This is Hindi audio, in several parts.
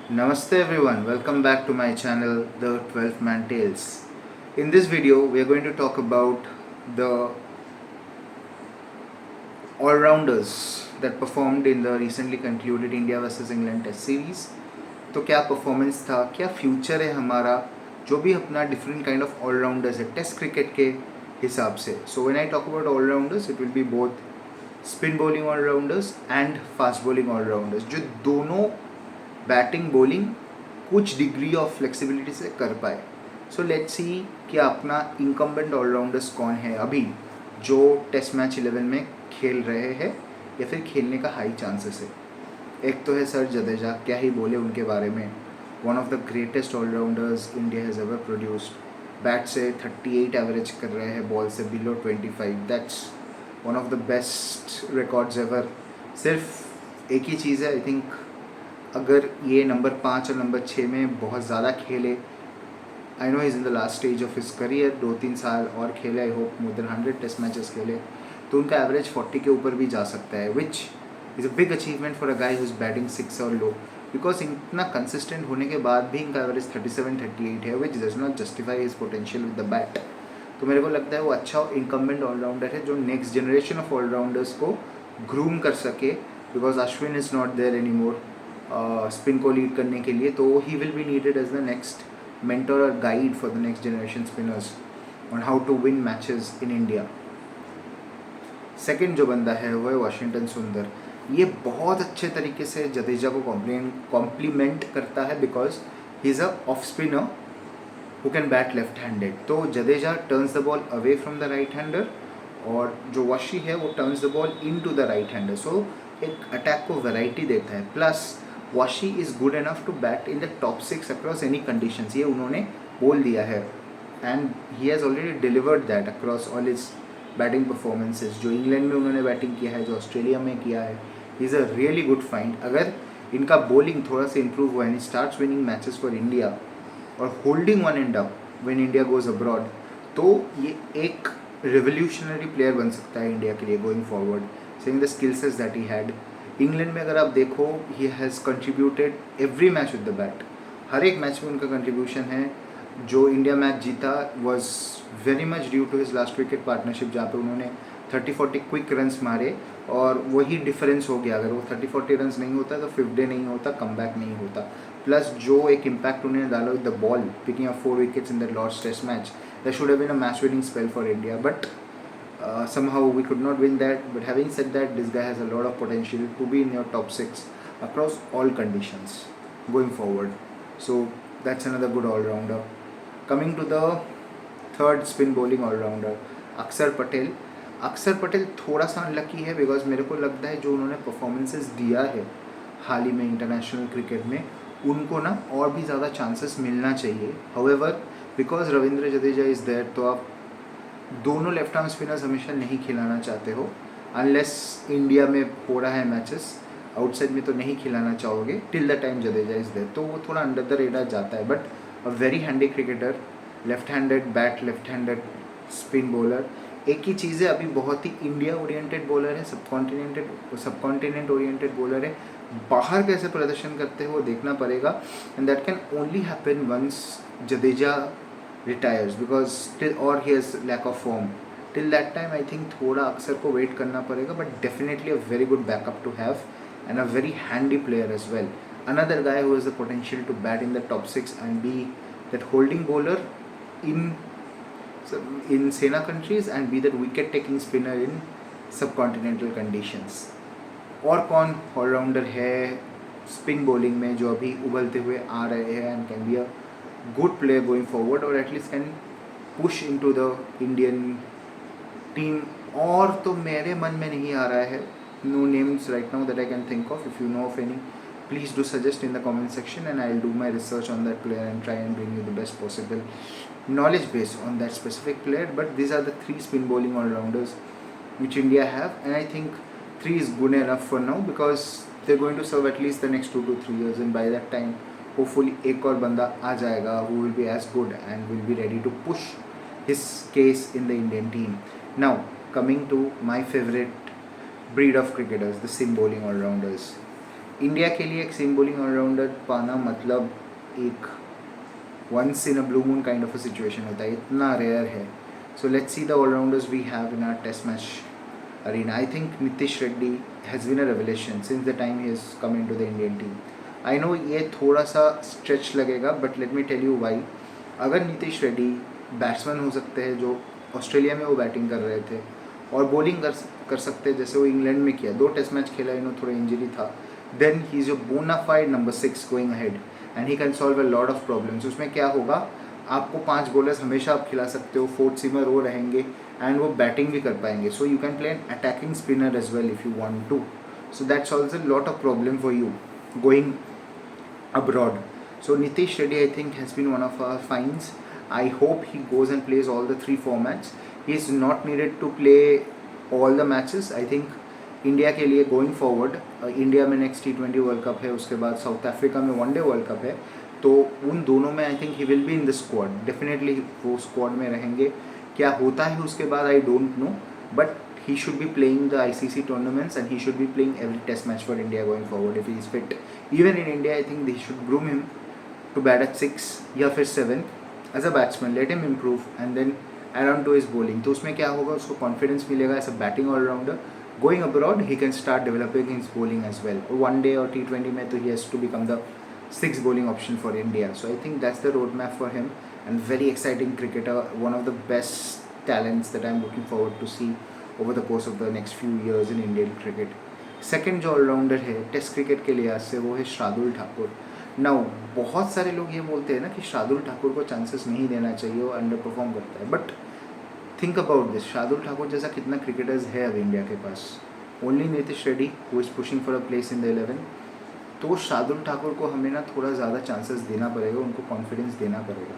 Namaste everyone, welcome back to my channel The 12th Man Tales. In this video, we are going to talk about the all-rounders that performed in the recently concluded India vs England Test Series. तो क्या परफॉर्मेंस था, क्या फ्यूचर है हमारा, जो भी अपना डिफरेंट काइंड ऑफ ऑलराउंडर्स है टेस्ट क्रिकेट के हिसाब से. So when I talk about allrounders it will be both spin bowling allrounders and fast bowling allrounders, जो दोनों बैटिंग बॉलिंग कुछ डिग्री ऑफ फ्लेक्सिबिलिटी से कर पाए. सो लेट्स सी कि अपना इनकम्बेंट ऑलराउंडर्स कौन है अभी जो टेस्ट मैच 11 में खेल रहे हैं या फिर खेलने का हाई चांसेस है. एक तो है सर जडेजा, क्या ही बोले उनके बारे में. One of the greatest allrounders India has ever produced. Bat से 38 एवरेज कर रहे हैं, बॉल से below 25. That's one of the best records ever. सिर्फ एक ही चीज़ है, आई थिंक अगर ये नंबर 5 और नंबर 6 में बहुत ज़्यादा खेले, I know is in the last stage of his career, 2-3 साल और खेले, I hope more than 100 test matches खेले, तो उनका एवरेज 40 के ऊपर भी जा सकता है, which is a big achievement for a guy whose batting 6 और लो. बिकॉज इतना कंसिस्टेंट होने के बाद भी इनका एवरेज 37-38 है, which does not justify his potential with the bat. तो मेरे को लगता है वो अच्छा इनकम्बेंट ऑलराउंडर है जो नेक्स्ट जनरेशन ऑफ ऑलराउंडर्स को ग्रूम कर सके. Because Ashwin is not there any more spin को लीड करने के लिए, तो he will be needed as the next mentor और guide for the next generation spinners on how to win matches in India. Second जो बंदा है वो है वाशिंगटन सुंदर. ये बहुत अच्छे तरीके से जडेजा को कॉम्प्लीमेंट करता है because he is a off spinner who can bat left handed. तो Jadeja turns the ball away from the right hander और जो वाशी है वो turns the ball in to the right hander. So एक अटैक को वैरायटी देता है. Plus Washi is good enough to bat in the top 6 across any conditions, ये उन्होंने बोल दिया है and he has already delivered that across all is batting performances. जो इंग्लैंड में उन्होंने बैटिंग किया है, जो ऑस्ट्रेलिया में किया है, is a really good find. अगर इनका बॉलिंग थोड़ा सा इंप्रूव हुआ and starts winning matches for India और holding one end up when India goes abroad, तो ये एक रिवोल्यूशनरी प्लेयर बन सकता है इंडिया के लिए going forward, saying the skill sets that he had. England में अगर आप देखो, he has contributed every match with the bat. हर एक मैच में उनका कंट्रीब्यूशन है. जो इंडिया मैच जीता was very much due to his last wicket partnership, जहाँ पे उन्होंने 30-40 क्विक रन्स मारे और वही डिफरेंस हो गया. अगर वो 30-40 रन्स नहीं होता तो 5th डे नहीं होता, कमबैक नहीं होता. प्लस जो एक इम्पैक्ट उन्होंने डाला with the ball, picking up 4 wickets in the Lord's test match, that should have been a match winning spell for India. But somehow we could not win that. But having said that, this guy has a lot of potential to be in your top 6 across all conditions going forward. So that's another good all-rounder. Coming to the third spin bowling all-rounder, अक्षर पटेल. अक्षर पटेल थोड़ा सा अनलकी है बिकॉज मेरे को लगता है जो उन्होंने परफॉर्मेंसेस दिया है हाल ही में इंटरनेशनल क्रिकेट में, उनको ना और भी ज़्यादा चांसेस मिलना चाहिए. However because Ravindra Jadeja is there, तो आप दोनों लेफ्ट आर्म स्पिनर्स हमेशा नहीं खिलाना चाहते हो अनलेस इंडिया में हो रहा है मैचेस. आउटसाइड में तो नहीं खिलाना चाहोगे till the time Jadeja is there, तो वो थोड़ा अंडर द रेडार जाता है. But a very handy cricketer, left handed bat, left handed spin bowler. एक ही चीज़ है, अभी बहुत ही इंडिया ओरिएंटेड बॉलर है, सबकॉन्टिनेंट ओरिएंटेड बॉलर है. बाहर कैसे प्रदर्शन करते हैं वो देखना पड़ेगा and that can only happen once Jadeja retires because till or he has lack of form. Till that time I think थोड़ा अक्सर को वेट करना पड़ेगा, but definitely a very good backup to have and a very handy player as well. Another guy who has the potential to bat in the top 6 and be that holding bowler in Sena countries and be that wicket taking spinner in subcontinental conditions. और कौन ऑलराउंडर है स्पिन बॉलिंग में जो अभी उबलते हुए आ रहे हैं and can be a good player going forward or at least can push into the Indian team? और तो मेरे मन में नहीं आ रहा है. No names right now that I can think of. If you know of any, please do suggest in the comment section and I'll do my research on that player and try and bring you the best possible knowledge base on that specific player. But these are the 3 spin bowling all-rounders which India have, and I think 3 is good enough for now because they're going to serve at least the next 2 to 3 years, and by that time hopefully एक और बंदा आ जाएगा who will be as good and will be ready to push his case in the Indian team. Now coming to my favorite breed of cricketers, the spin bowling all-rounders. India के लिए एक सीम बॉलिंग ऑलराउंडर पाना मतलब एक once in a blue moon kind of a situation होता है, इतना रेयर है. So let's see the allrounders we have in our test match arena. I think Nitish Reddy has been a revelation since the time he has come into the Indian team. I know ये थोड़ा सा स्ट्रेच लगेगा but let me tell you why. अगर नीतीश रेड्डी बैट्समैन हो सकते हैं जो ऑस्ट्रेलिया में वो बैटिंग कर रहे थे और बॉलिंग कर सकते हैं जैसे वो इंग्लैंड में किया, 2 टेस्ट मैच खेला, इन्होंने थोड़ा इंजरी था, then he is a bonafide number 6 going ahead and he can solve a lot of problems. उसमें क्या होगा, आपको 5 बॉलर्स हमेशा आप खिला सकते हो, 4th सीमर वो रहेंगे एंड वो बैटिंग भी कर पाएंगे. So you can play an attacking spinner as well if you want to. So that solves a lot of problem for you going abroad. So Nitish Reddy I think has been one of our finds. I hope he goes and plays all the 3 formats. He is not needed to play all the matches. I think India के लिए गोइंग फॉरवर्ड, इंडिया में नेक्स्ट T20 वर्ल्ड कप है, उसके बाद साउथ अफ्रीका में वनडे वर्ल्ड कप है, तो उन दोनों में I think he will be in the squad. Definitely वो स्क्वाड में रहेंगे. क्या होता है उसके बाद I don't know, but he should be playing the ICC tournaments and he should be playing every test match for India going forward if he is fit. Even in India I think they should groom him to bat at 6 या फिर 7 as a batsman, let him improve and then add on to his bowling. तो उसमें क्या होगा, उसको confidence मिलेगा as a batting all-rounder. Going abroad he can start developing his bowling as well. One day or T20 में तो he has to become the 6th bowling option for India. So I think that's the roadmap for him and very exciting cricketer, one of the best talents that I'm looking forward to see over the course of the next few years in Indian cricket. Second जो ऑलराउंडर है टेस्ट क्रिकेट के लिहाज से वो है शार्दुल ठाकुर. नाउ बहुत सारे लोग ये बोलते हैं ना कि शार्दुल ठाकुर को चांसेस नहीं देना चाहिए, वो अंडर परफॉर्म करता है, but think about this, Shardul Thakur जैसा कितना क्रिकेटर्स है अब इंडिया के पास. Only Nitish Reddy who is pushing for a place in the 11. तो शार्दुल ठाकुर को हमें ना थोड़ा ज़्यादा चांसेस देना पड़ेगा, उनको कॉन्फिडेंस देना पड़ेगा.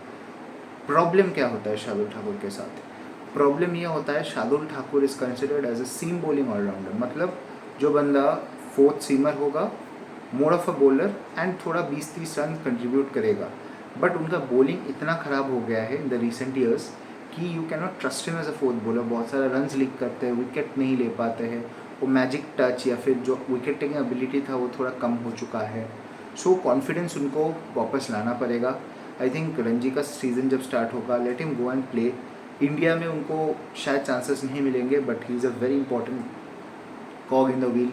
प्रॉब्लम क्या होता है शार्दुल ठाकुर के साथ, प्रॉब्लम ये होता है Shardul Thakur is considered as a seam bowling allrounder. मतलब जो बंदा 4th सीमर होगा, more of a bowler and थोड़ा 20-30 रन कंट्रीब्यूट करेगा, बट उनका बॉलिंग इतना ख़राब हो गया है इन द रिसेंट ईयर्स कि you can not trust him as a 4th bowler. बहुत सारा रन्स लीक करते हैं, विकेट नहीं ले पाते हैं, वो मैजिक टच या फिर जो विकेट टेकिंग एबिलिटी था वो थोड़ा कम हो चुका है. सो कॉन्फिडेंस उनको वापस लाना पड़ेगा. आई थिंक रणजी का सीज़न जब स्टार्ट होगा, let him go and play. India में उनको शायद चांसेस नहीं मिलेंगे, but he is a very important cog in the wheel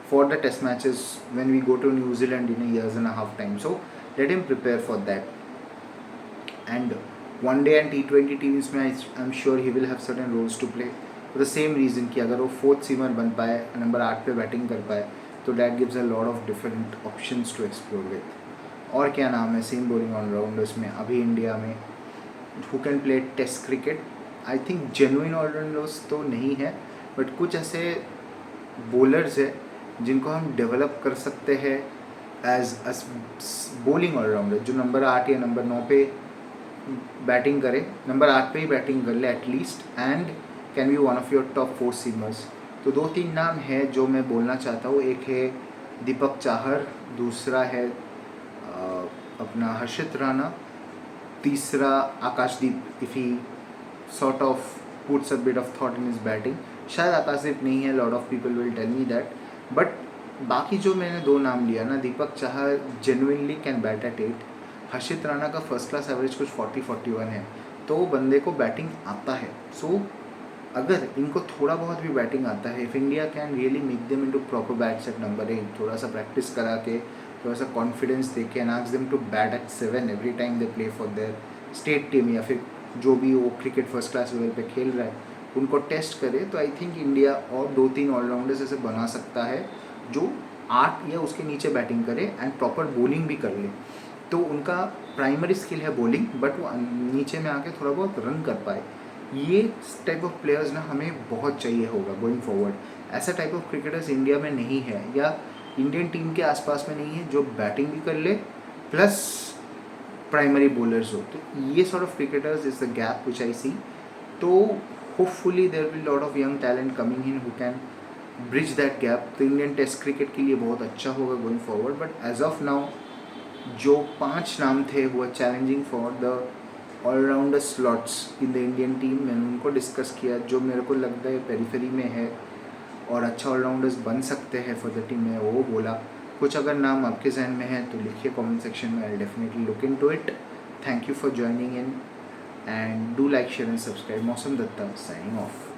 for the test matches when we go to New Zealand in a years and a half time. So let him prepare for that. And one day and T20 teams में I am sure he will have certain roles to play for the same reason कि अगर वो 4th सीमर बन पाए, नंबर 8 पे बैटिंग कर पाए, तो that gives a lot of different options to explore with. और क्या नाम है सीम बॉलिंग ऑलराउंडर्स में अभी इंडिया में who can play test cricket. I think genuine allrounders तो नहीं है, बट कुछ ऐसे बॉलर्स है जिनको हम डेवलप कर सकते हैं एज अ बॉलिंग ऑलराउंडर, जो नंबर 8 या नंबर 9 पे बैटिंग करे, नंबर 8 पे ही बैटिंग कर ले at least, and can be one of your top 4 seamers. तो 2-3 नाम है जो मैं बोलना चाहता हूँ. एक है दीपक चाहर, दूसरा है अपना हर्षित राणा, तीसरा Akashdeep if he sort of puts a bit of thought in his batting. शायद आकाशदीप नहीं है, lot of people will tell me that, but बाकी जो मैंने 2 नाम लिया ना, Deepak Chahar genuinely can bat at 8, हर्षित राणा का फर्स्ट क्लास एवरेज कुछ 40-41 है, तो बैटिंग बैटिंग आता है. सो अगर इनको थोड़ा बहुत भी बैटिंग आता है, if India can really make them into proper bats at number 8, थोड़ा सा प्रैक्टिस करा के, थोड़ा सा कॉन्फिडेंस दे के, and ask them to bat at 7 every time they play for their state team या फिर जो भी वो क्रिकेट फर्स्ट क्लास लेवल पे खेल रहा है, उनको टेस्ट करे, तो आई थिंक इंडिया और 2-3 ऑलराउंडर्स ऐसे बना सकता है जो 8 या उसके नीचे बैटिंग करे एंड प्रॉपर बॉलिंग भी कर ले. तो उनका प्राइमरी स्किल है बॉलिंग, बट वो नीचे में आके थोड़ा बहुत रन कर पाए. ये टाइप ऑफ प्लेयर्स ना हमें बहुत चाहिए होगा गोइंग फॉरवर्ड. ऐसा टाइप ऑफ क्रिकेटर्स इंडिया में नहीं है, या इंडियन टीम के आसपास में नहीं है, जो बैटिंग भी कर ले प्लस प्राइमरी बॉलर्स हो. तो ये sort of cricketers is the gap which I see. तो hopefully there will lot of young talent coming in who can bridge that gap. तो इंडियन टेस्ट क्रिकेट के लिए बहुत अच्छा होगा going forward. But as of now जो 5 नाम थे वो challenging for the all rounder slots in the Indian team, मैंने उनको डिस्कस किया. जो मेरे को लगता है पेरिफेरी में है और अच्छा ऑलराउंडर्स बन सकते हैं फॉर द टीम में, वो बोला. कुछ अगर नाम आपके जहन में है तो लिखिए कमेंट सेक्शन में, I definitely look into it. Thank you for joining in and do like share and subscribe. मौसम दत्ता साइनिंग ऑफ.